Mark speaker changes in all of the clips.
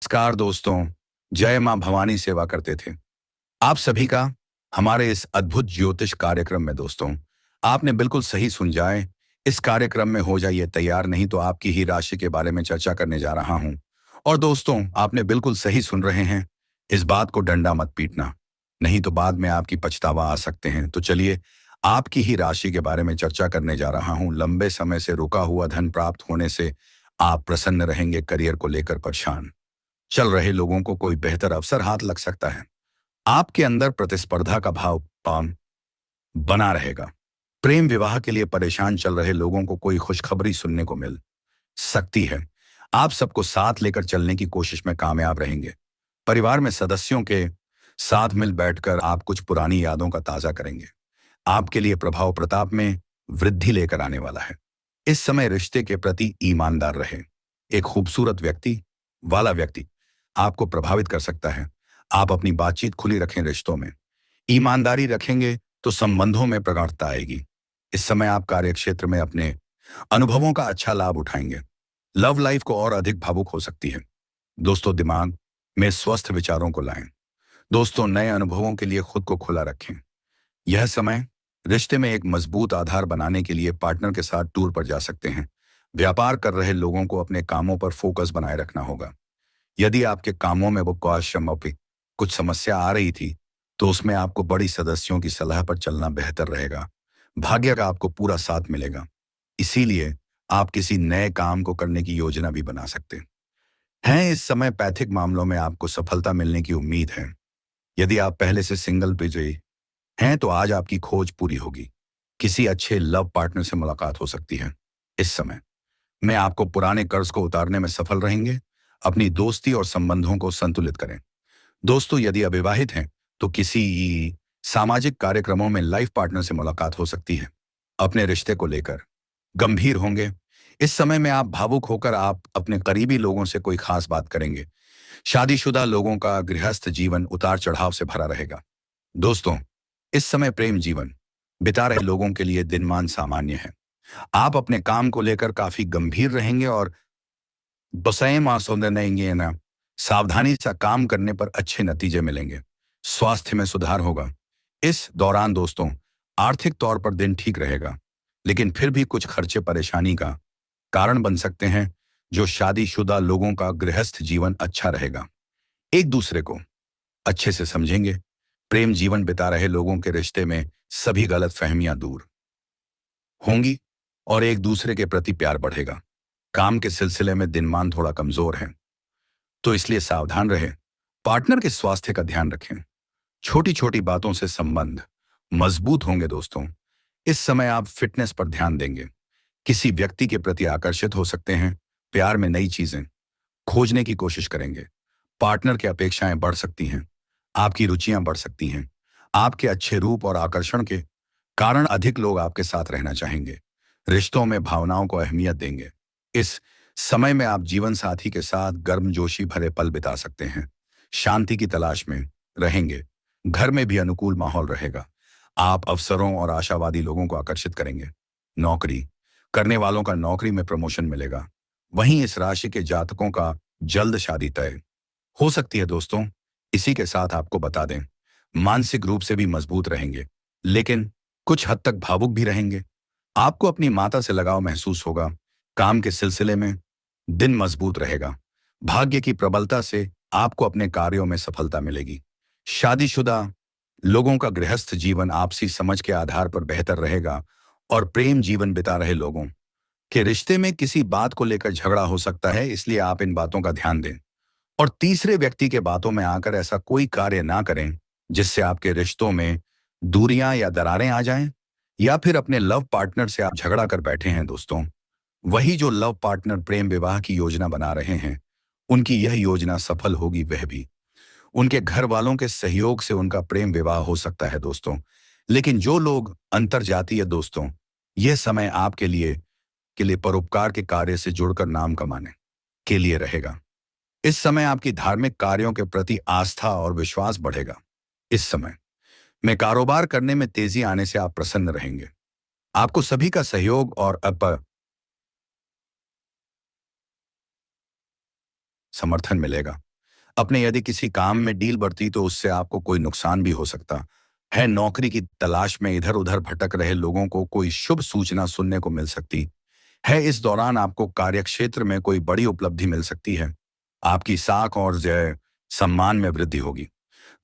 Speaker 1: नमस्कार दोस्तों। जय मां भवानी सेवा करते थे आप सभी का हमारे इस अद्भुत ज्योतिष कार्यक्रम में। दोस्तों, आपने बिल्कुल सही सुन जाए। इस कार्यक्रम में हो जाइए तैयार, नहीं तो आपकी ही राशि के बारे में चर्चा करने जा रहा हूं। और दोस्तों, आपने बिल्कुल सही सुन रहे हैं। इस बात को डंडा मत पीटना, नहीं तो बाद में आपकी पछतावा आ सकते हैं। तो चलिए, आपकी ही राशि के बारे में चर्चा करने जा रहा हूं। लंबे समय से रुका हुआ धन प्राप्त होने से आप प्रसन्न रहेंगे। करियर को लेकर परेशान चल रहे लोगों को कोई बेहतर अवसर हाथ लग सकता है। आपके अंदर प्रतिस्पर्धा का भाव पाम बना रहेगा। प्रेम विवाह के लिए परेशान चल रहे लोगों को कोई खुशखबरी सुनने को मिल सकती है। आप सबको साथ लेकर चलने की कोशिश में कामयाब रहेंगे। परिवार में सदस्यों के साथ मिल बैठकर आप कुछ पुरानी यादों का ताजा करेंगे। आपके लिए प्रभाव प्रताप में वृद्धि लेकर आने वाला है। इस समय रिश्ते के प्रति ईमानदार रहे। एक खूबसूरत व्यक्ति आपको प्रभावित कर सकता है। आप अपनी बातचीत खुली रखें। रिश्तों में ईमानदारी रखेंगे तो संबंधों में प्रगाढ़ता आएगी। इस समय आप कार्यक्षेत्र में अपने अनुभवों का अच्छा लाभ उठाएंगे। लव लाइफ को और अधिक भावुक हो सकती है। दोस्तों, दिमाग में स्वस्थ विचारों को लाएं। दोस्तों, नए अनुभवों के लिए खुद को खुला रखें। यह समय रिश्ते में एक मजबूत आधार बनाने के लिए पार्टनर के साथ टूर पर जा सकते हैं। व्यापार कर रहे लोगों को अपने कामों पर फोकस बनाए रखना होगा। यदि आपके कामों में वो कुछ समस्या आ रही थी, तो उसमें आपको बड़ी सदस्यों की सलाह पर चलना बेहतर रहेगा। भाग्य का आपको पूरा साथ मिलेगा, इसीलिए आप किसी नए काम को करने की योजना भी बना सकते हैं। इस समय पैथिक मामलों में आपको सफलता मिलने की उम्मीद है। यदि आप पहले से सिंगल विजयी हैं तो आज आपकी खोज पूरी होगी। किसी अच्छे लव पार्टनर से मुलाकात हो सकती है। इस समय में आपको पुराने कर्ज को उतारने में सफल रहेंगे। अपनी दोस्ती और संबंधों को संतुलित करें। दोस्तों, यदि अविवाहित हैं तो किसी सामाजिक कार्यक्रमों में लाइफ पार्टनर से मुलाकात हो सकती है। अपने रिश्ते को लेकर गंभीर होंगे। इस समय में आप भावुक होकर आप अपने करीबी लोगों से कोई खास बात करेंगे। शादीशुदा लोगों का गृहस्थ जीवन उतार चढ़ाव से भरा रहेगा। दोस्तों, इस समय प्रेम जीवन बिता रहे लोगों के लिए दिनमान सामान्य है। आप अपने काम को लेकर काफी गंभीर रहेंगे और ना सावधानी से काम करने पर अच्छे नतीजे मिलेंगे। स्वास्थ्य में सुधार होगा। इस दौरान दोस्तों, आर्थिक तौर पर दिन ठीक रहेगा, लेकिन फिर भी कुछ खर्चे परेशानी का कारण बन सकते हैं। जो शादीशुदा लोगों का गृहस्थ जीवन अच्छा रहेगा, एक दूसरे को अच्छे से समझेंगे। प्रेम जीवन बिता रहे लोगों के रिश्ते में सभी गलत फहमियां दूर होंगी और एक दूसरे के प्रति प्यार बढ़ेगा। काम के सिलसिले में दिनमान थोड़ा कमजोर है, तो इसलिए सावधान रहें। पार्टनर के स्वास्थ्य का ध्यान रखें। छोटी छोटी बातों से संबंध मजबूत होंगे। दोस्तों, इस समय आप फिटनेस पर ध्यान देंगे। किसी व्यक्ति के प्रति आकर्षित हो सकते हैं। प्यार में नई चीजें खोजने की कोशिश करेंगे। पार्टनर की अपेक्षाएं बढ़ सकती हैं। आपकी रुचियां बढ़ सकती हैं। आपके अच्छे रूप और आकर्षण के कारण अधिक लोग आपके साथ रहना चाहेंगे। रिश्तों में भावनाओं को अहमियत देंगे। इस समय में आप जीवन साथी के साथ गर्मजोशी भरे पल बिता सकते हैं। शांति की तलाश में रहेंगे। घर में भी अनुकूल माहौल रहेगा। आप अवसरों और आशावादी लोगों को आकर्षित करेंगे। नौकरी करने वालों का नौकरी में प्रमोशन मिलेगा। वहीं इस राशि के जातकों का जल्द शादी तय हो सकती है। दोस्तों, इसी के साथ आपको बता दें, मानसिक रूप से भी मजबूत रहेंगे, लेकिन कुछ हद तक भावुक भी रहेंगे। आपको अपनी माता से लगाव महसूस होगा। काम के सिलसिले में दिन मजबूत रहेगा। भाग्य की प्रबलता से आपको अपने कार्यों में सफलता मिलेगी। शादीशुदा लोगों का गृहस्थ जीवन आपसी समझ के आधार पर बेहतर रहेगा और प्रेम जीवन बिता रहे लोगों के रिश्ते में किसी बात को लेकर झगड़ा हो सकता है, इसलिए आप इन बातों का ध्यान दें और तीसरे व्यक्ति के बातों में आकर ऐसा कोई कार्य ना करें जिससे आपके रिश्तों में दूरियां या दरारें आ जाएं, या फिर अपने लव पार्टनर से आप झगड़ा कर बैठे हैं। दोस्तों, वही जो लव पार्टनर प्रेम विवाह की योजना बना रहे हैं, उनकी यह योजना सफल होगी। वह भी उनके घर वालों के सहयोग से उनका प्रेम विवाह हो सकता है। दोस्तों, लेकिन जो लोग अंतर्जातीय दोस्तों, यह समय आपके लिए परोपकार के कार्य से जुड़कर नाम कमाने के लिए रहेगा। इस समय आपकी धार्मिक कार्यों के प्रति आस्था और विश्वास बढ़ेगा। इस समय में कारोबार करने में तेजी आने से आप प्रसन्न रहेंगे। आपको सभी का सहयोग और समर्थन मिलेगा। अपने यदि किसी काम में डील बढ़ती तो उससे आपको कोई नुकसान भी हो सकता है। नौकरी की तलाश में इधर उधर भटक रहे लोगों को कोई शुभ सूचना सुनने को मिल सकती है। इस दौरान आपको कार्यक्षेत्र में कोई बड़ी उपलब्धि मिल सकती है। आपकी साख और जय सम्मान में वृद्धि होगी।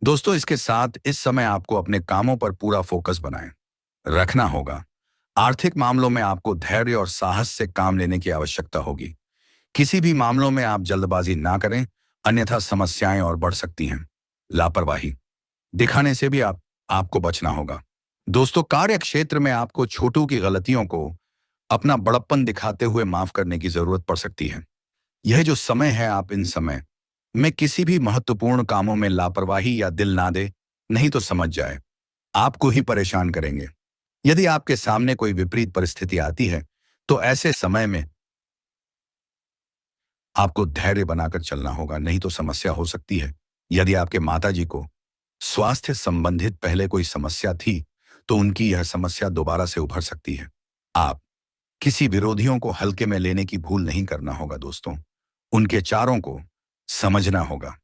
Speaker 1: दोस्तों, इसके साथ इस समय आपको अपने कामों पर पूरा फोकस बनाए रखना होगा। आर्थिक मामलों में आपको धैर्य और साहस से काम लेने की आवश्यकता होगी। किसी भी मामलों में आप जल्दबाजी ना करें, अन्यथा समस्याएं और बढ़ सकती हैं। लापरवाही दिखाने से भी आपको बचना होगा। दोस्तों, कार्य क्षेत्र में आपको छोटों की गलतियों को अपना बड़प्पन दिखाते हुए माफ करने की जरूरत पड़ सकती है। यह जो समय है, आप इन समय में किसी भी महत्वपूर्ण कामों में लापरवाही या दिल ना दे, नहीं तो समझ जाए आपको ही परेशान करेंगे। यदि आपके सामने कोई विपरीत परिस्थिति आती है तो ऐसे समय में आपको धैर्य बनाकर चलना होगा, नहीं तो समस्या हो सकती है। यदि आपके माताजी को स्वास्थ्य संबंधित पहले कोई समस्या थी तो उनकी यह समस्या दोबारा से उभर सकती है। आप किसी विरोधियों को हल्के में लेने की भूल नहीं करना होगा। दोस्तों, उनके चारों को समझना होगा,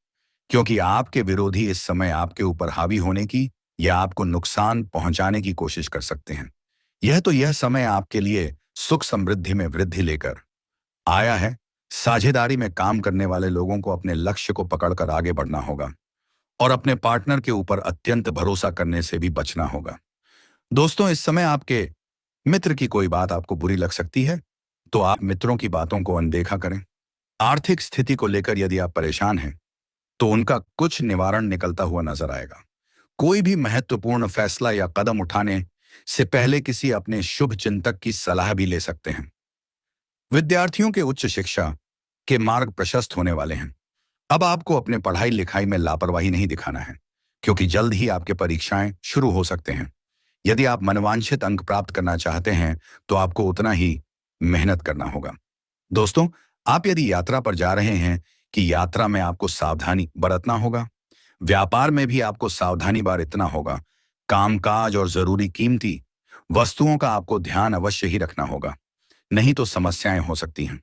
Speaker 1: क्योंकि आपके विरोधी इस समय आपके ऊपर हावी होने की या आपको नुकसान पहुंचाने की कोशिश कर सकते हैं। यह समय आपके लिए सुख समृद्धि में वृद्धि लेकर आया है। साझेदारी में काम करने वाले लोगों को अपने लक्ष्य को पकड़कर आगे बढ़ना होगा और अपने पार्टनर के ऊपर अत्यंत भरोसा करने से भी बचना होगा। दोस्तों, इस समय आपके मित्र की कोई बात आपको बुरी लग सकती है, तो आप मित्रों की बातों को अनदेखा करें। आर्थिक स्थिति को लेकर यदि आप परेशान हैं तो उनका कुछ निवारण निकलता हुआ नजर आएगा। कोई भी महत्वपूर्ण फैसला या कदम उठाने से पहले किसी अपने शुभ चिंतक की सलाह भी ले सकते हैं। विद्यार्थियों के उच्च शिक्षा के मार्ग प्रशस्त होने वाले हैं। अब आपको अपने पढ़ाई लिखाई में लापरवाही नहीं दिखाना है, क्योंकि जल्द ही आपके परीक्षाएं शुरू हो सकते हैं। यदि आप मनवांछित अंक प्राप्त करना चाहते हैं तो आपको उतना ही मेहनत करना होगा। दोस्तों, आप यदि यात्रा पर जा रहे हैं कि यात्रा में आपको सावधानी बरतना होगा। व्यापार में भी आपको सावधानी बरतना होगा। कामकाज और जरूरी कीमती वस्तुओं का आपको ध्यान अवश्य ही रखना होगा, नहीं तो समस्याएं हो सकती हैं।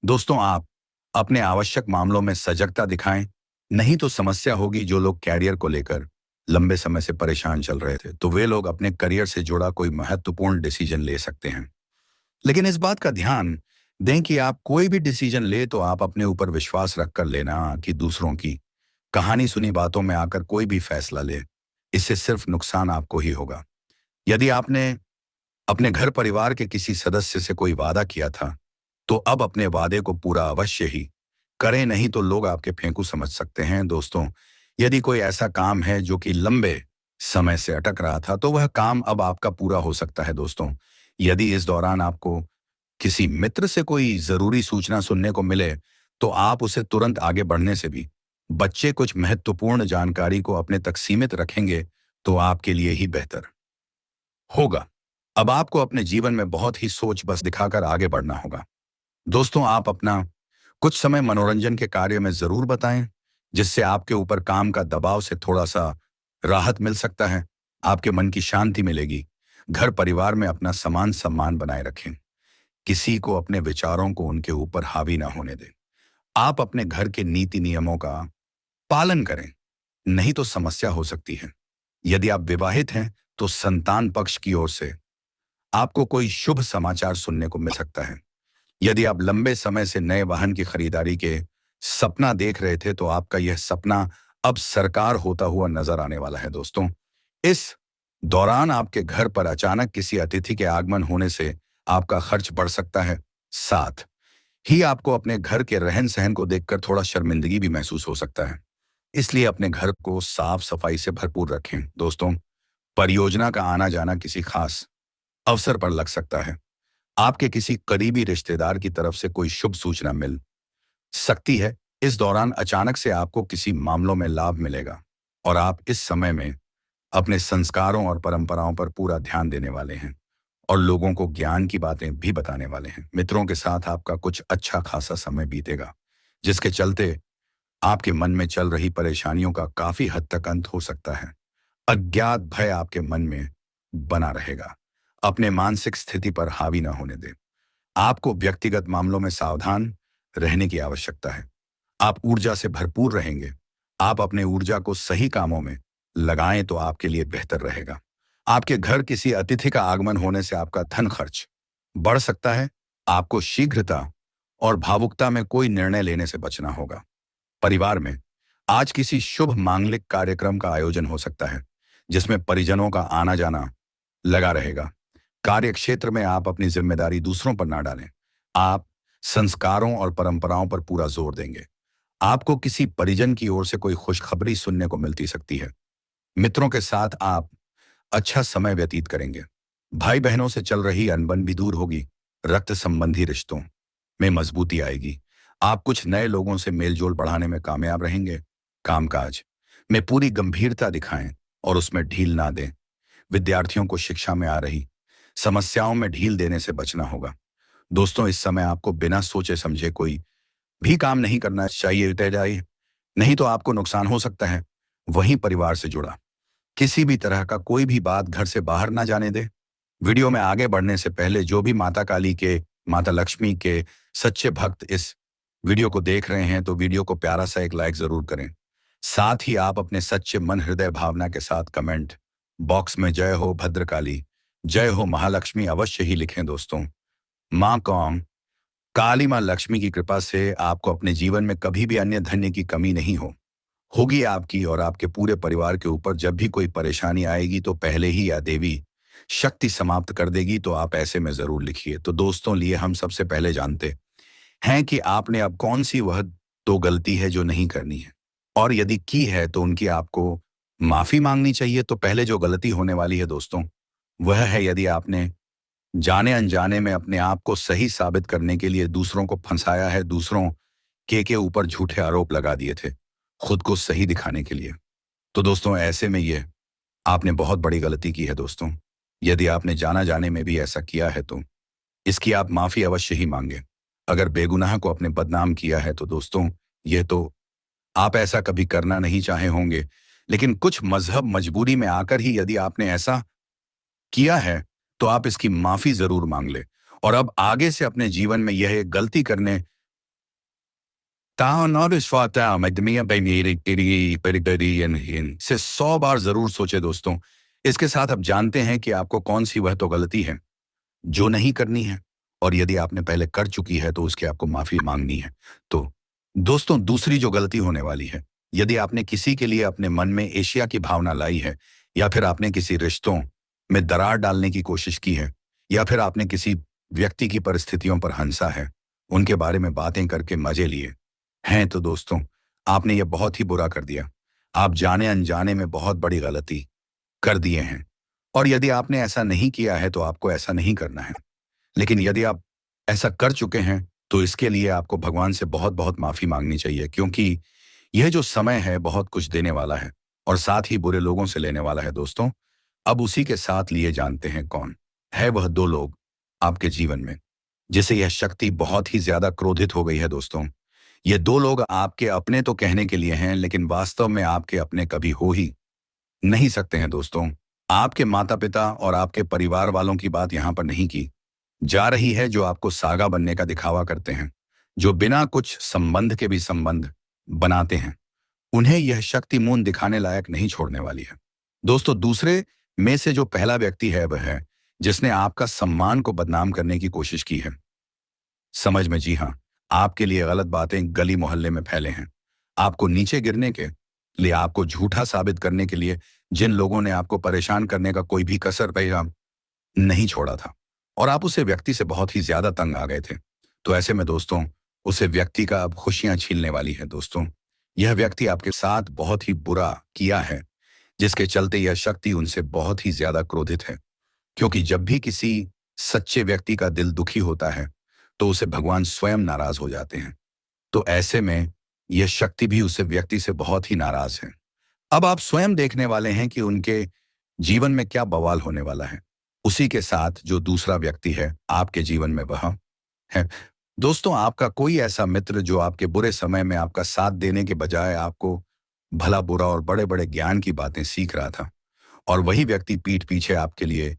Speaker 1: दोस्तों, आप अपने आवश्यक मामलों में सजगता दिखाएं, नहीं तो समस्या होगी। जो लोग कैरियर को लेकर लंबे समय से परेशान चल रहे थे, तो वे लोग अपने करियर से जुड़ा कोई महत्वपूर्ण डिसीजन ले सकते हैं। लेकिन इस बात का ध्यान दें कि आप कोई भी डिसीजन ले तो आप अपने ऊपर विश्वास रखकर लेना, कि दूसरों की कहानी सुनी बातों में आकर कोई भी फैसला ले। इससे सिर्फ नुकसान आपको ही होगा। यदि आपने अपने घर परिवार के किसी सदस्य से कोई वादा किया था तो अब अपने वादे को पूरा अवश्य ही करें, नहीं तो लोग आपके फेंकू समझ सकते हैं। दोस्तों, यदि कोई ऐसा काम है जो कि लंबे समय से अटक रहा था तो वह काम अब आपका पूरा हो सकता है। दोस्तों, यदि इस दौरान आपको किसी मित्र से कोई जरूरी सूचना सुनने को मिले तो आप उसे तुरंत आगे बढ़ने से भी बच्चे कुछ महत्वपूर्ण जानकारी को अपने तक सीमित रखेंगे तो आपके लिए ही बेहतर होगा। अब आपको अपने जीवन में बहुत ही सोच बस दिखाकर आगे बढ़ना होगा। दोस्तों, आप अपना कुछ समय मनोरंजन के कार्य में जरूर बताएं, जिससे आपके ऊपर काम का दबाव से थोड़ा सा राहत मिल सकता है। आपके मन की शांति मिलेगी। घर परिवार में अपना समान सम्मान बनाए रखें। किसी को अपने विचारों को उनके ऊपर हावी ना होने दें। आप अपने घर के नीति नियमों का पालन करें, नहीं तो समस्या हो सकती है। यदि आप विवाहित हैं तो संतान पक्ष की ओर से आपको कोई शुभ समाचार सुनने को मिल सकता है। यदि आप लंबे समय से नए वाहन की खरीदारी के सपना देख रहे थे तो आपका यह सपना अब साकार होता हुआ नजर आने वाला है। दोस्तों, इस दौरान आपके घर पर अचानक किसी अतिथि के आगमन होने से आपका खर्च बढ़ सकता है। साथ ही आपको अपने घर के रहन सहन को देखकर थोड़ा शर्मिंदगी भी महसूस हो सकता है। इसलिए अपने घर को साफ सफाई से भरपूर रखें। दोस्तों, परियोजना का आना जाना किसी खास अवसर पर लग सकता है। आपके किसी करीबी रिश्तेदार की तरफ से कोई शुभ सूचना मिल सकती है। इस दौरान अचानक से आपको किसी मामलों में लाभ मिलेगा और आप इस समय में अपने संस्कारों और परंपराओं पर पूरा ध्यान देने वाले हैं और लोगों को ज्ञान की बातें भी बताने वाले हैं। मित्रों के साथ आपका कुछ अच्छा खासा समय बीतेगा, जिसके चलते आपके मन में चल रही परेशानियों का काफी हद तक अंत हो सकता है। अज्ञात भय आपके मन में बना रहेगा। अपने मानसिक स्थिति पर हावी ना होने दें। आपको व्यक्तिगत मामलों में सावधान रहने की आवश्यकता है। आप ऊर्जा से भरपूर रहेंगे आप अपने ऊर्जा को सही कामों में लगाएं तो आपके लिए बेहतर रहेगा। आपके घर किसी अतिथि का आगमन होने से आपका धन खर्च बढ़ सकता है। आपको शीघ्रता और भावुकता में कोई निर्णय लेने से बचना होगा। परिवार में आज किसी शुभ मांगलिक कार्यक्रम का आयोजन हो सकता है, जिसमें परिजनों का आना जाना लगा रहेगा। कार्य क्षेत्र में आप अपनी जिम्मेदारी दूसरों पर ना डालें। आप संस्कारों और परंपराओं पर पूरा जोर देंगे। आपको किसी परिजन की ओर से कोई खुशखबरी सुनने को मिलती सकती है। मित्रों के साथ आप अच्छा समय व्यतीत करेंगे। भाई बहनों से चल रही अनबन भी दूर होगी। रक्त संबंधी रिश्तों में मजबूती आएगी। आप कुछ नए लोगों से मेलजोल बढ़ाने में कामयाब रहेंगे। कामकाज में पूरी गंभीरता दिखाएं और उसमें ढील ना दें। विद्यार्थियों को शिक्षा में आ रही समस्याओं में ढील देने से बचना होगा। दोस्तों, इस समय आपको बिना सोचे समझे कोई भी काम नहीं करना चाहिए। तय जाइए, नहीं तो आपको नुकसान हो सकता है। वहीं परिवार से जुड़ा किसी भी तरह का कोई भी बात घर से बाहर ना जाने दे। वीडियो में आगे बढ़ने से पहले जो भी माता काली के, माता लक्ष्मी के सच्चे भक्त इस वीडियो को देख रहे हैं तो वीडियो को प्यारा सा एक लाइक जरूर करें। साथ ही आप अपने सच्चे मन हृदय भावना के साथ कमेंट बॉक्स में जय हो भद्रकाली, जय हो महालक्ष्मी अवश्य ही लिखें। दोस्तों, माँ कौम काली माँ लक्ष्मी की कृपा से आपको अपने जीवन में कभी भी अन्य धन्य की कमी नहीं होगी। आपकी और आपके पूरे परिवार के ऊपर जब भी कोई परेशानी आएगी तो पहले ही या देवी शक्ति समाप्त कर देगी। तो आप ऐसे में जरूर लिखिए। तो दोस्तों, लिए हम सबसे पहले जानते हैं कि आपने अब कौन सी वह तो गलती है जो नहीं करनी है, और यदि की है तो उनकी आपको माफी मांगनी चाहिए। तो पहले जो गलती होने वाली है दोस्तों, वह है यदि आपने जाने अनजाने में अपने आप को सही साबित करने के लिए दूसरों को फंसाया है, दूसरों के ऊपर झूठे आरोप लगा दिए थे खुद को सही दिखाने के लिए। तो दोस्तों, ऐसे में ये आपने बहुत बड़ी गलती की है। दोस्तों, यदि आपने जाना जाने में भी ऐसा किया है तो इसकी आप माफी अवश्य ही मांगे। अगर बेगुनाह को आपने बदनाम किया है तो दोस्तों, ये तो आप ऐसा कभी करना नहीं चाहे होंगे, लेकिन कुछ मजहब मजबूरी में आकर ही यदि आपने ऐसा किया है तो आप इसकी माफी जरूर मांग ले। और अब आगे से अपने जीवन में यह एक गलती करने से 100 बार जरूर सोचे। दोस्तों, इसके साथ अब जानते हैं कि आपको कौन सी वह तो गलती है जो नहीं करनी है, और यदि आपने पहले कर चुकी है तो उसकी आपको माफी मांगनी है। तो दोस्तों, दूसरी जो गलती होने वाली है, यदि आपने किसी के लिए अपने मन में एशिया की भावना लाई है, या फिर आपने किसी रिश्तों में दरार डालने की कोशिश की है, या फिर आपने किसी व्यक्ति की परिस्थितियों पर हंसा है, उनके बारे में बातें करके मजे लिए हैं, तो दोस्तों, आपने यह बहुत ही बुरा कर दिया। आप जाने अनजाने में बहुत बड़ी गलती कर दिए हैं। और यदि आपने ऐसा नहीं किया है तो आपको ऐसा नहीं करना है। लेकिन यदि आप ऐसा कर चुके हैं तो इसके लिए आपको भगवान से बहुत बहुत माफी मांगनी चाहिए, क्योंकि यह जो समय है बहुत कुछ देने वाला है और साथ ही बुरे लोगों से लेने वाला है। दोस्तों, अब उसी के साथ लिए जानते हैं कौन है वह 2 लोग आपके जीवन में जिसे यह शक्ति बहुत ही ज्यादा क्रोधित हो गई है। दोस्तों, ये 2 लोग आपके अपने तो कहने के लिए हैं, लेकिन वास्तव में आपके अपने कभी हो ही नहीं सकते हैं। दोस्तों, आपके माता पिता और आपके परिवार वालों की बात यहां पर नहीं की जा रही है, जो आपको सागा बनने का दिखावा करते हैं, जो बिना कुछ संबंध के भी संबंध बनाते हैं। उन्हें यह शक्ति मून दिखाने लायक नहीं छोड़ने वाली है। दोस्तों, दूसरे में से जो पहला व्यक्ति है वह है जिसने आपका सम्मान को बदनाम करने की कोशिश की है। समझ में, जी हाँ, आपके लिए गलत बातें गली मोहल्ले में फैले हैं। आपको नीचे गिरने के लिए, आपको झूठा साबित करने के लिए जिन लोगों ने आपको परेशान करने का कोई भी कसर पैगाम नहीं छोड़ा था, और आप उसे व्यक्ति से बहुत ही ज्यादा तंग आ गए थे। तो ऐसे में दोस्तों, उसे व्यक्ति का अब खुशियां छीनने वाली है। दोस्तों, यह व्यक्ति आपके साथ बहुत ही बुरा किया है, जिसके चलते यह शक्ति उनसे बहुत ही ज्यादा क्रोधित है। क्योंकि जब भी किसी सच्चे व्यक्ति का दिल दुखी होता है तो उसे भगवान स्वयं नाराज हो जाते हैं। तो ऐसे में यह शक्ति भी उसे व्यक्ति से बहुत ही नाराज है। अब आप स्वयं देखने वाले हैं कि उनके जीवन में क्या बवाल होने वाला है। उसी के साथ जो दूसरा व्यक्ति है आपके जीवन में वह है दोस्तों, आपका कोई ऐसा मित्र जो आपके बुरे समय में आपका साथ देने के बजाय आपको भला बुरा और बड़े बड़े ज्ञान की बातें सीख रहा था, और वही व्यक्ति पीठ पीछे आपके लिए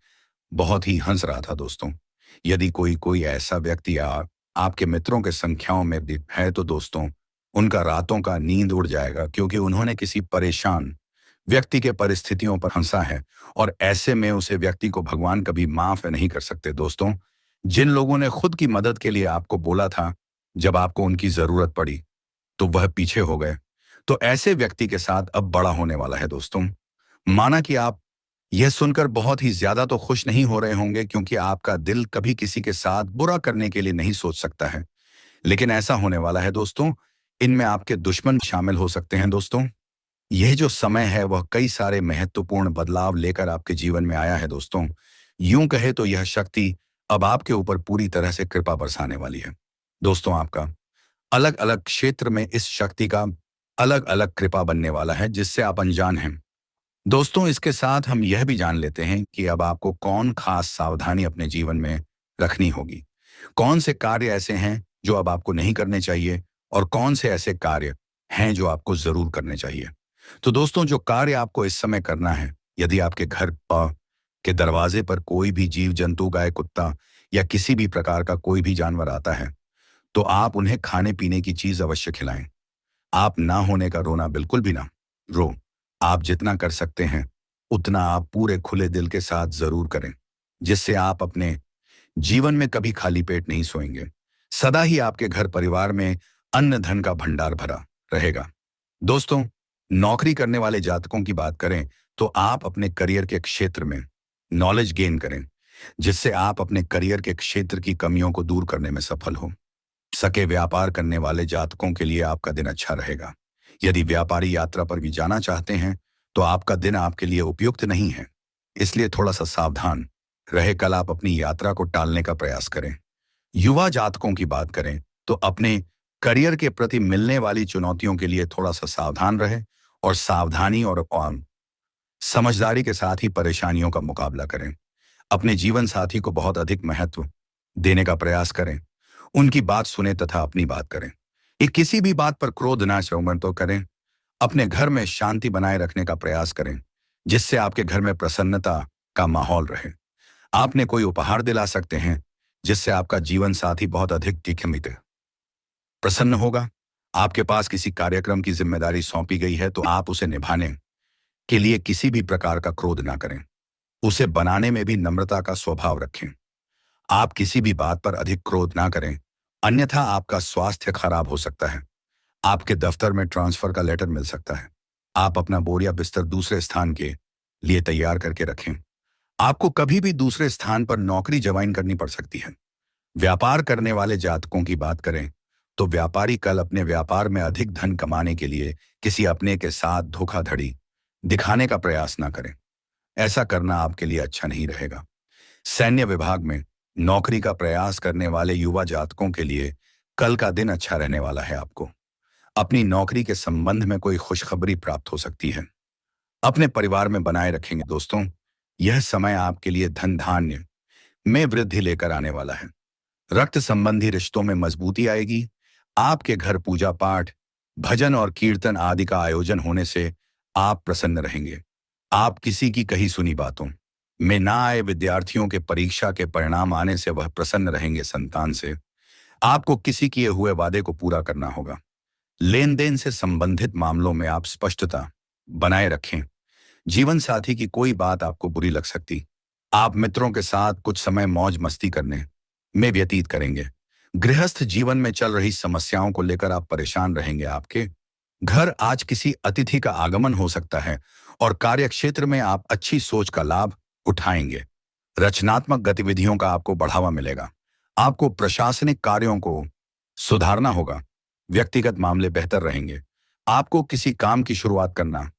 Speaker 1: बहुत ही हंस रहा था। दोस्तों, यदि कोई कोई ऐसा व्यक्ति आपके मित्रों के संख्याओं में भी है तो दोस्तों, उनका रातों का नींद उड़ जाएगा क्योंकि उन्होंने किसी परेशान व्यक्ति के परिस्थितियों पर हंसा है और ऐसे में उसे व्यक्ति को भगवान कभी माफ नहीं कर सकते। दोस्तों, जिन लोगों ने खुद की मदद के लिए आपको बोला था जब आपको उनकी जरूरत पड़ी तो वह पीछे हो गए, तो ऐसे व्यक्ति के साथ अब बड़ा होने वाला है। दोस्तों, माना कि आप यह सुनकर बहुत ही ज्यादा तो खुश नहीं हो रहे होंगे क्योंकि आपका दिल कभी किसी के साथ बुरा करने के लिए नहीं सोच सकता है, लेकिन ऐसा होने वाला है। दोस्तों, इनमें आपके दुश्मन शामिल हो सकते हैं। दोस्तों, यह जो समय है वह कई सारे महत्वपूर्ण बदलाव लेकर आपके जीवन में आया है। दोस्तों, यूं कहे तो यह शक्ति अब आपके ऊपर पूरी तरह से कृपा बरसाने वाली है। दोस्तों, आपका अलग अलग क्षेत्र में इस शक्ति का अलग अलग कृपा बनने वाला है जिससे आप अनजान हैं। दोस्तों, इसके साथ हम यह भी जान लेते हैं कि अब आपको कौन खास सावधानी अपने जीवन में रखनी होगी, कौन से कार्य ऐसे हैं जो अब आपको नहीं करने चाहिए और कौन से ऐसे कार्य हैं जो आपको जरूर करने चाहिए। तो दोस्तों, जो कार्य आपको इस समय करना है, यदि आपके घर के दरवाजे पर कोई भी जीव जंतु, गाय, कुत्ता या किसी भी प्रकार का कोई भी जानवर आता है तो आप उन्हें खाने पीने की चीज अवश्य खिलाएं। आप ना होने का रोना बिल्कुल भी ना रो। आप जितना कर सकते हैं उतना आप पूरे खुले दिल के साथ जरूर करें, जिससे आप अपने जीवन में कभी खाली पेट नहीं सोएंगे। सदा ही आपके घर परिवार में अन्न धन का भंडार भरा रहेगा। दोस्तों, नौकरी करने वाले जातकों की बात करें तो आप अपने करियर के क्षेत्र में नॉलेज गेन करें, जिससे आप अपने करियर के क्षेत्र की कमियों को दूर करने में सफल हो सके। व्यापार करने वाले जातकों के लिए आपका दिन अच्छा रहेगा। यदि व्यापारी यात्रा पर भी जाना चाहते हैं तो आपका दिन आपके लिए उपयुक्त नहीं है, इसलिए थोड़ा सा सावधान रहे। कल आप अपनी यात्रा को टालने का प्रयास करें। युवा जातकों की बात करें तो अपने करियर के प्रति मिलने वाली चुनौतियों के लिए थोड़ा सा सावधान रहे और सावधानी और समझदारी के साथ ही परेशानियों का मुकाबला करें। अपने जीवन साथी को बहुत अधिक महत्व देने का प्रयास करें, उनकी बात सुने तथा अपनी बात करें। किसी भी बात पर क्रोध ना शोमन तो करें। अपने घर में शांति बनाए रखने का प्रयास करें, जिससे आपके घर में प्रसन्नता का माहौल रहे। आपने कोई उपहार दिला सकते हैं जिससे आपका जीवन साथी बहुत अधिक टिकमित प्रसन्न होगा। आपके पास किसी कार्यक्रम की जिम्मेदारी सौंपी गई है तो आप उसे निभाने के लिए किसी भी प्रकार का क्रोध ना करें। उसे बनाने में भी नम्रता का स्वभाव रखें। आप किसी भी बात पर अधिक क्रोध ना करें, अन्यथा आपका स्वास्थ्य खराब हो सकता है। आपके दफ्तर में ट्रांसफर का लेटर मिल सकता है। आप अपना बोर या बिस्तर दूसरे स्थान के लिए तैयार करके रखें। आपको कभी भी दूसरे स्थान पर नौकरी ज्वाइन करनी पड़ सकती है। व्यापार करने वाले जातकों की बात करें तो व्यापारी कल अपने व्यापार में अधिक धन कमाने के लिए किसी अपने के साथ धोखाधड़ी दिखाने का प्रयास ना करें। ऐसा करना आपके लिए अच्छा नहीं रहेगा। सैन्य विभाग में नौकरी का प्रयास करने वाले युवा जातकों के लिए कल का दिन अच्छा रहने वाला है। आपको अपनी नौकरी के संबंध में कोई खुशखबरी प्राप्त हो सकती है। अपने परिवार में बनाए रखेंगे। दोस्तों, यह समय आपके लिए धन धान्य में वृद्धि लेकर आने वाला है। रक्त संबंधी रिश्तों में मजबूती आएगी। आपके घर पूजा पाठ, भजन और कीर्तन आदि का आयोजन होने से आप प्रसन्न रहेंगे। आप किसी की कही सुनी बातों में ना आए विद्यार्थियों के परीक्षा के परिणाम आने से वह प्रसन्न रहेंगे। संतान से आपको किसी किए हुए वादे को पूरा करना होगा। लेन देन से संबंधित मामलों में आप स्पष्टता बनाए रखें। जीवन साथी की कोई बात आपको बुरी लग सकती। आप मित्रों के साथ कुछ समय मौज मस्ती करने में व्यतीत करेंगे। गृहस्थ जीवन में चल रही समस्याओं को लेकर आप परेशान रहेंगे। आपके घर आज किसी अतिथि का आगमन हो सकता है और कार्यक्षेत्र में आप अच्छी सोच का लाभ उठाएंगे। रचनात्मक गतिविधियों का आपको बढ़ावा मिलेगा। आपको प्रशासनिक कार्यों को सुधारना होगा। व्यक्तिगत मामले बेहतर रहेंगे। आपको किसी काम की शुरुआत करना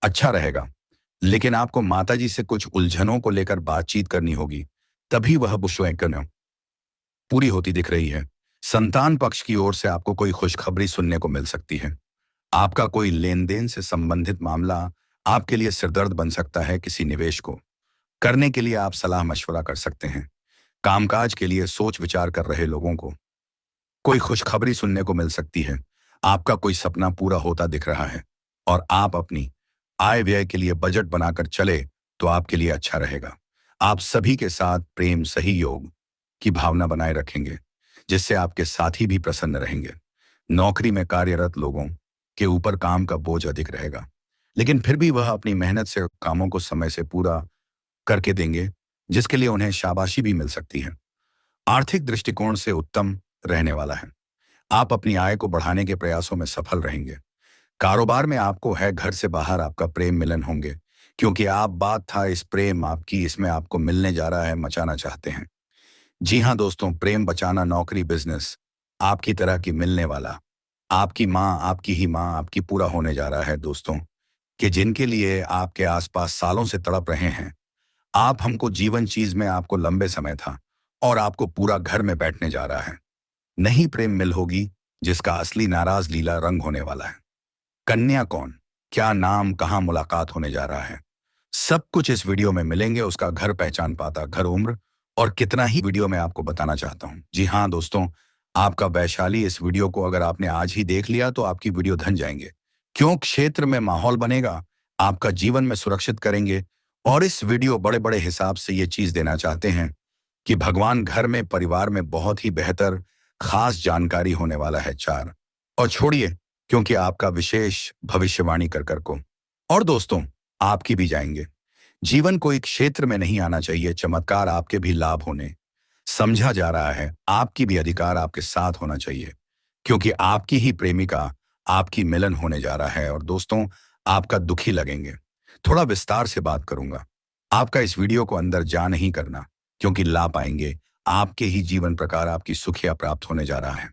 Speaker 1: अच्छा रहेगा, लेकिन आपको माताजी से कुछ उलझनों को लेकर बातचीत करनी होगी, तभी वह बुशें पूरी होती दिख रही है। संतान पक्ष की ओर से आपको कोई खुशखबरी सुनने को मिल सकती है। आपका कोई लेन देन से संबंधित मामला आपके लिए सिरदर्द बन सकता है। किसी निवेश को करने के लिए आप सलाह मशवरा कर सकते हैं। कामकाज के लिए सोच विचार कर रहे लोगों को कोई खुशखबरी सुनने को मिल सकती है। आपका कोई सपना पूरा होता दिख रहा है और आप अपनी आय व्यय के लिए बजट बनाकर चले तो आपके लिए अच्छा रहेगा। आप सभी के साथ प्रेम सहयोग की भावना बनाए रखेंगे, जिससे आपके साथी भी प्रसन्न रहेंगे। नौकरी में कार्यरत लोगों के ऊपर काम का बोझ अधिक रहेगा, लेकिन फिर भी वह अपनी मेहनत से कामों को समय से पूरा करके देंगे, जिसके लिए उन्हें शाबाशी भी मिल सकती है। आर्थिक दृष्टिकोण से उत्तम रहने वाला है। आप अपनी आय को बढ़ाने के प्रयासों में सफल रहेंगे। कारोबार में आपको है घर से बाहर आपका प्रेम मिलन होंगे, क्योंकि आप बात था इस प्रेम आपकी इसमें आपको मिलने जा रहा है, मचाना चाहते हैं। जी हाँ दोस्तों, प्रेम बचाना, नौकरी, बिजनेस आपकी तरह की मिलने वाला, आपकी माँ, आपकी ही माँ आपकी पूरा होने जा रहा है दोस्तों, कि जिनके लिए आपके आसपास सालों से तड़प रहे हैं। आप हमको जीवन चीज में आपको लंबे समय था और आपको पूरा घर में बैठने जा रहा है। नहीं प्रेम मिल होगी, जिसका असली नाराज लीला रंग होने वाला है। कन्या कौन, क्या नाम, कहाँ मुलाकात होने जा रहा है, सब कुछ इस वीडियो में मिलेंगे। उसका घर, पहचान पाता, घर, उम्र और कितना ही वीडियो में आपको बताना चाहता हूं। जी हाँ दोस्तों, आपका वैशाली, इस वीडियो को अगर आपने आज ही देख लिया तो आपकी वीडियो धन जाएंगे। क्यों क्षेत्र में माहौल बनेगा, आपका जीवन में सुरक्षित करेंगे। और इस वीडियो बड़े बड़े हिसाब से ये चीज देना चाहते हैं कि भगवान घर में, परिवार में बहुत ही बेहतर खास जानकारी होने वाला है। चार और छोड़िए, क्योंकि आपका विशेष भविष्यवाणी कर को और दोस्तों आपकी भी जाएंगे। जीवन कोई क्षेत्र में नहीं आना चाहिए, चमत्कार आपके भी लाभ होने समझा जा रहा है। आपकी भी अधिकार आपके साथ होना चाहिए, क्योंकि आपकी ही प्रेमिका आपकी मिलन होने जा रहा है। और दोस्तों आपका दुखी लगेंगे, थोड़ा विस्तार से बात करूंगा। आपका इस वीडियो को अंदर जा नहीं करना, क्योंकि ला पाएंगे आपके ही जीवन प्रकार आपकी सुखिया प्राप्त होने जा रहा है।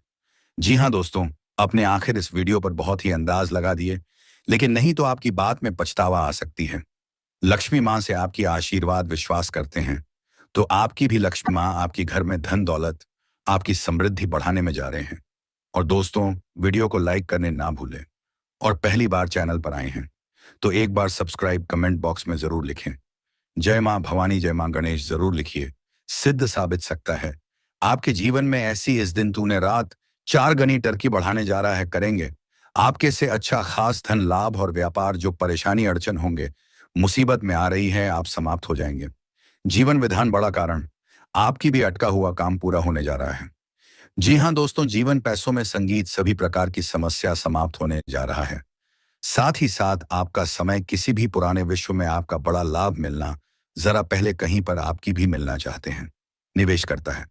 Speaker 1: जी हाँ दोस्तों, अपने आखिर इस वीडियो पर बहुत ही अंदाज लगा दिए, लेकिन नहीं तो आपकी बात में पछतावा आ सकती है। लक्ष्मी माँ से आपकी आशीर्वाद विश्वास करते हैं, तो आपकी भी लक्ष्मी माँ आपकी घर में धन दौलत, आपकी समृद्धि बढ़ाने में जा रहे हैं। और दोस्तों वीडियो को लाइक करने ना भूलें, और पहली बार चैनल पर आए हैं तो एक बार सब्सक्राइब कमेंट बॉक्स में जरूर लिखें। जय माँ भवानी, जय माँ गणेश जरूर लिखिए, सिद्ध साबित सकता है। आपके जीवन में ऐसी इस दिन तूने रात 4 गनी टर्की बढ़ाने जा रहा है करेंगे। आपके से अच्छा खास धन लाभ और व्यापार, जो परेशानी अड़चन होंगे, मुसीबत में आ रही है, आप समाप्त हो जाएंगे। जीवन विधान बड़ा कारण, आपकी भी अटका हुआ काम पूरा होने जा रहा है। जी हाँ दोस्तों, जीवन, पैसों में, संगीत, सभी प्रकार की समस्या समाप्त होने जा रहा है। साथ ही साथ आपका समय, किसी भी पुराने विश्व में आपका बड़ा लाभ मिलना, जरा पहले कहीं पर आपकी भी मिलना चाहते हैं, निवेश करता है।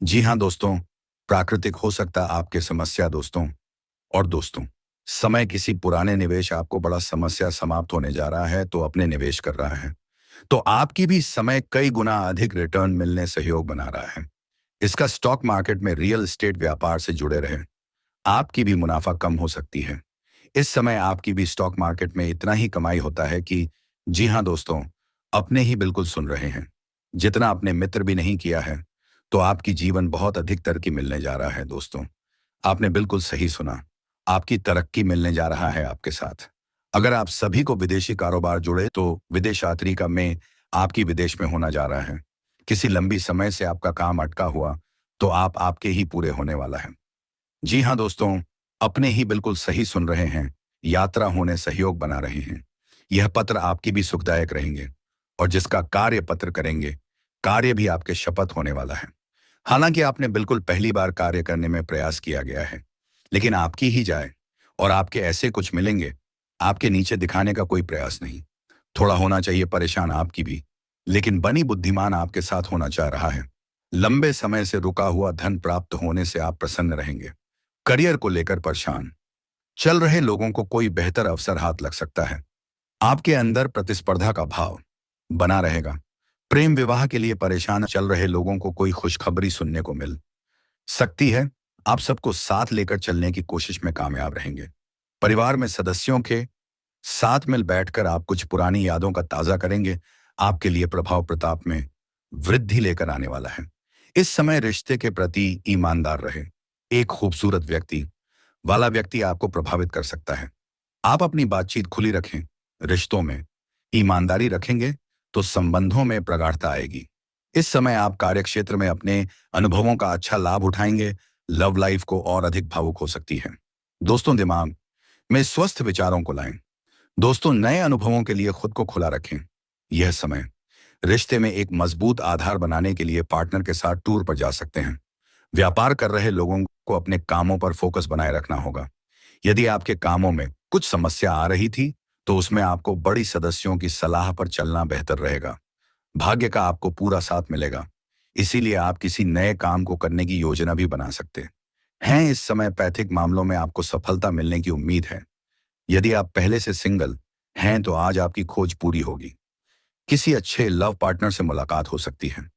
Speaker 1: जी हाँ दोस्तों, प्राकृतिक हो सकता आपके समस्या दोस्तों। और दोस्तों समय, किसी पुराने निवेश आपको बड़ा समस्या समाप्त होने जा रहा है, तो अपने निवेश कर रहा है, तो आपकी भी समय कई गुना अधिक रिटर्न मिलने सहयोग बना रहा है। इसका स्टॉक मार्केट में, रियल एस्टेट व्यापार से जुड़े रहे, आपकी भी मुनाफा कम हो सकती है। इस समय आपकी भी स्टॉक मार्केट में इतना ही कमाई होता है कि, जी हाँ दोस्तों, अपने ही बिल्कुल सुन रहे हैं, जितना अपने मित्र भी नहीं किया है, तो आपकी जीवन बहुत अधिक तरक्की मिलने जा रहा है दोस्तों। आपने बिल्कुल सही सुना, आपकी तरक्की मिलने जा रहा है आपके साथ। अगर आप सभी को विदेशी कारोबार जुड़े, तो विदेश यात्रा का में आपकी विदेश में होना जा रहा है। किसी लंबी समय से आपका काम अटका हुआ, तो आप आपके ही पूरे होने वाला है। जी हाँ दोस्तों, अपने ही बिल्कुल सही सुन रहे हैं, यात्रा होने सहयोग बना रहे हैं। यह पत्र आपकी भी सुखदायक रहेंगे, और जिसका कार्य पत्र करेंगे, कार्य भी आपके शपथ होने वाला है। हालांकि आपने बिल्कुल पहली बार कार्य करने में प्रयास किया गया है, लेकिन आपकी ही जाए, और आपके ऐसे कुछ मिलेंगे, आपके नीचे दिखाने का कोई प्रयास नहीं। थोड़ा होना चाहिए परेशान आपकी भी, लेकिन बनी बुद्धिमान आपके साथ होना चाह रहा है। लंबे समय से रुका हुआ धन प्राप्त होने से आप प्रसन्न रहेंगे। करियर को लेकर परेशान चल रहे लोगों को कोई बेहतर अवसर हाथ लग सकता है। आपके अंदर प्रतिस्पर्धा का भाव बना रहेगा। प्रेम विवाह के लिए परेशान चल रहे लोगों को कोई खुशखबरी सुनने को मिल सकती है। आप सबको साथ लेकर चलने की कोशिश में कामयाब रहेंगे। परिवार में सदस्यों के साथ मिल बैठकर आप कुछ पुरानी यादों का ताजा करेंगे। आपके लिए प्रभाव प्रताप में वृद्धि लेकर आने वाला है। इस समय रिश्ते के प्रति ईमानदार रहे। एक खूबसूरत व्यक्ति वाला व्यक्ति आपको प्रभावित कर सकता है। आप अपनी बातचीत खुली रखें। रिश्तों में ईमानदारी रखेंगे तो संबंधों में प्रगाढ़ता आएगी। इस समय आप कार्यक्षेत्र में अपने अनुभवों का अच्छा लाभ उठाएंगे। लव लाइफ को और अधिक भावुक हो सकती है। दोस्तों दिमाग में स्वस्थ विचारों को लाएं। दोस्तों नए अनुभवों के लिए खुद को खुला रखें। यह समय रिश्ते में एक मजबूत आधार बनाने के लिए पार्टनर के साथ टूर पर जा सकते हैं। व्यापार कर रहे लोगों को अपने कामों पर फोकस बनाए रखना होगा। यदि आपके कामों में कुछ समस्या आ रही थी, तो उसमें आपको बड़ी सदस्यों की सलाह पर चलना बेहतर रहेगा। भाग्य का आपको पूरा साथ मिलेगा, इसीलिए आप किसी नए काम को करने की योजना भी बना सकते हैं। इस समय पैतृक मामलों में आपको सफलता मिलने की उम्मीद है। यदि आप पहले से सिंगल हैं, तो आज आपकी खोज पूरी होगी। किसी अच्छे लव पार्टनर से मुलाकात हो सकती है।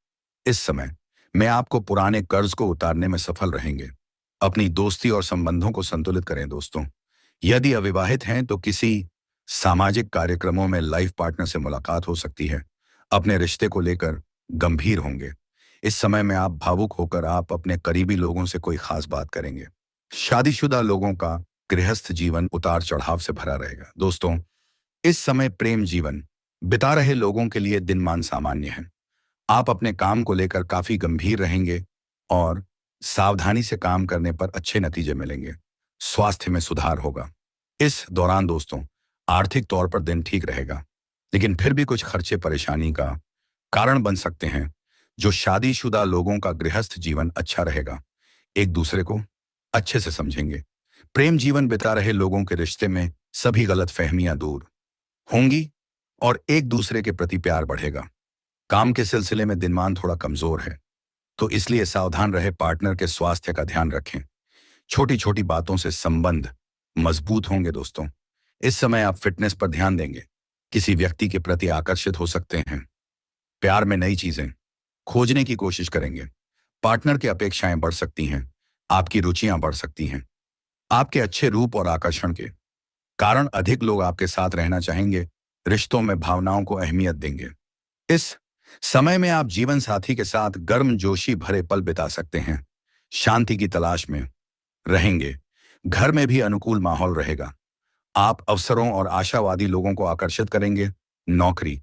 Speaker 1: इस समय में आपको पुराने कर्ज को उतारने में सफल रहेंगे। अपनी दोस्ती और संबंधों को संतुलित करें दोस्तों। यदि अविवाहित हैं, तो किसी सामाजिक कार्यक्रमों में लाइफ पार्टनर से मुलाकात हो सकती है। अपने रिश्ते को लेकर गंभीर होंगे। इस समय में आप भावुक होकर आप अपने करीबी लोगों से कोई खास बात करेंगे। शादीशुदा लोगों का गृहस्थ जीवन उतार चढ़ाव से भरा रहेगा दोस्तों। इस समय प्रेम जीवन बिता रहे लोगों के लिए दिनमान सामान्य है। आप अपने काम को लेकर काफी गंभीर रहेंगे और सावधानी से काम करने पर अच्छे नतीजे मिलेंगे। स्वास्थ्य में सुधार होगा। इस दौरान दोस्तों आर्थिक तौर पर दिन ठीक रहेगा, लेकिन फिर भी कुछ खर्चे परेशानी का कारण बन सकते हैं। जो शादीशुदा लोगों का गृहस्थ जीवन अच्छा रहेगा, एक दूसरे को अच्छे से समझेंगे। प्रेम जीवन बिता रहे लोगों के रिश्ते में सभी गलतफहमियां दूर होंगी और एक दूसरे के प्रति प्यार बढ़ेगा। काम के सिलसिले में दिनमान थोड़ा कमजोर है, तो इसलिए सावधान रहे। पार्टनर के स्वास्थ्य का ध्यान रखें। छोटी छोटी बातों से संबंध मजबूत होंगे दोस्तों। इस समय आप फिटनेस पर ध्यान देंगे। किसी व्यक्ति के प्रति आकर्षित हो सकते हैं। प्यार में नई चीजें खोजने की कोशिश करेंगे। पार्टनर की अपेक्षाएं बढ़ सकती हैं। आपकी रुचियां बढ़ सकती हैं। आपके अच्छे रूप और आकर्षण के कारण अधिक लोग आपके साथ रहना चाहेंगे। रिश्तों में भावनाओं को अहमियत देंगे। इस समय में आप जीवन साथी के साथ गर्मजोशी भरे पल बिता सकते हैं। शांति की तलाश में रहेंगे। घर में भी अनुकूल माहौल रहेगा। आप अवसरों और आशावादी लोगों को आकर्षित करेंगे। नौकरी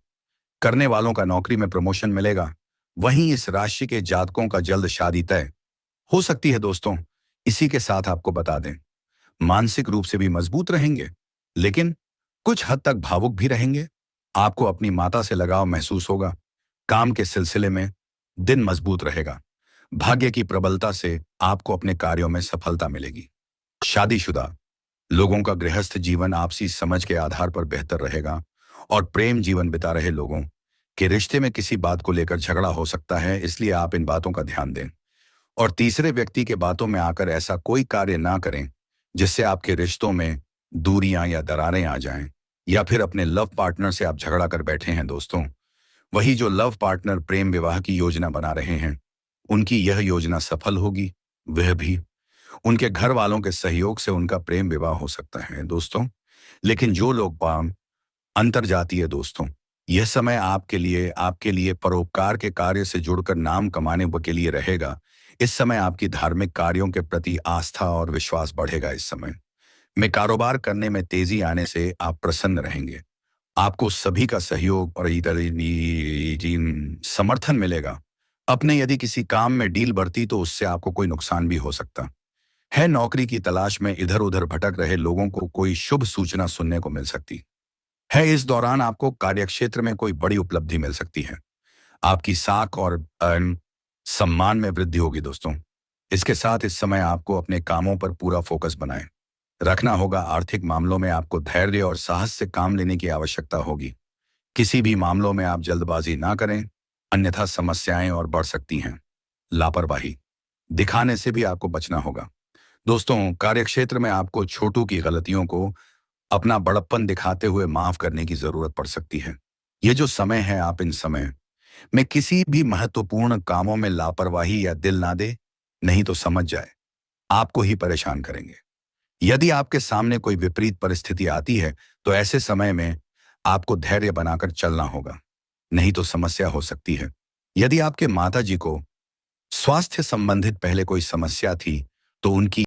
Speaker 1: करने वालों का नौकरी में प्रमोशन मिलेगा। वहीं इस राशि के जातकों का जल्द शादी तय हो सकती है दोस्तों। इसी के साथ आपको बता दें, मानसिक रूप से भी मजबूत रहेंगे, लेकिन कुछ हद तक भावुक भी रहेंगे। आपको अपनी माता से लगाव महसूस होगा। काम के सिलसिले में दिन मजबूत रहेगा। भाग्य की प्रबलता से आपको अपने कार्यों में सफलता मिलेगी। शादीशुदा लोगों का गृहस्थ जीवन आपसी समझ के आधार पर बेहतर रहेगा और प्रेम जीवन बिता रहे लोगों के रिश्ते में किसी बात को लेकर झगड़ा हो सकता है, इसलिए आप इन बातों का ध्यान दें और तीसरे व्यक्ति के बातों में आकर ऐसा कोई कार्य ना करें जिससे आपके रिश्तों में दूरियां या दरारें आ जाएं, या फिर अपने लव पार्टनर से आप झगड़ा कर बैठे हैं दोस्तों। वही जो लव पार्टनर प्रेम विवाह की योजना बना रहे हैं, उनकी यह योजना सफल होगी। वह भी उनके घर वालों के सहयोग से उनका प्रेम विवाह हो सकता है दोस्तों। लेकिन जो लोग पाम अंतर्जातीय दोस्तों, यह समय आपके लिए परोपकार के कार्य से जुड़कर नाम कमाने के लिए रहेगा। इस समय आपकी धार्मिक कार्यों के प्रति आस्था और विश्वास बढ़ेगा। इस समय में कारोबार करने में तेजी आने से आप प्रसन्न रहेंगे। आपको सभी का सहयोग और समर्थन मिलेगा। अपने यदि किसी काम में डील बढ़ती, तो उससे आपको कोई नुकसान भी हो सकता है। नौकरी की तलाश में इधर उधर भटक रहे लोगों को कोई शुभ सूचना सुनने को मिल सकती है। इस दौरान आपको कार्यक्षेत्र में कोई बड़ी उपलब्धि मिल सकती है। आपकी साख और सम्मान में वृद्धि होगी दोस्तों। इसके साथ इस समय आपको अपने कामों पर पूरा फोकस बनाए रखना होगा। आर्थिक मामलों में आपको धैर्य और साहस से काम लेने की आवश्यकता होगी। किसी भी मामलों में आप जल्दबाजी ना करें, अन्यथा समस्याएं और बढ़ सकती हैं। लापरवाही दिखाने से भी आपको बचना होगा दोस्तों। कार्यक्षेत्र में आपको छोटू की गलतियों को अपना बड़प्पन दिखाते हुए माफ करने की जरूरत पड़ सकती है। ये जो समय है, आप इन समय में किसी भी महत्वपूर्ण कामों में लापरवाही या दिल ना दे, नहीं तो समझ जाए आपको ही परेशान करेंगे। यदि आपके सामने कोई विपरीत परिस्थिति आती है, तो ऐसे समय में आपको धैर्य बनाकर चलना होगा, नहीं तो समस्या हो सकती है। यदि आपके माताजी को स्वास्थ्य संबंधित पहले कोई समस्या थी, तो उनकी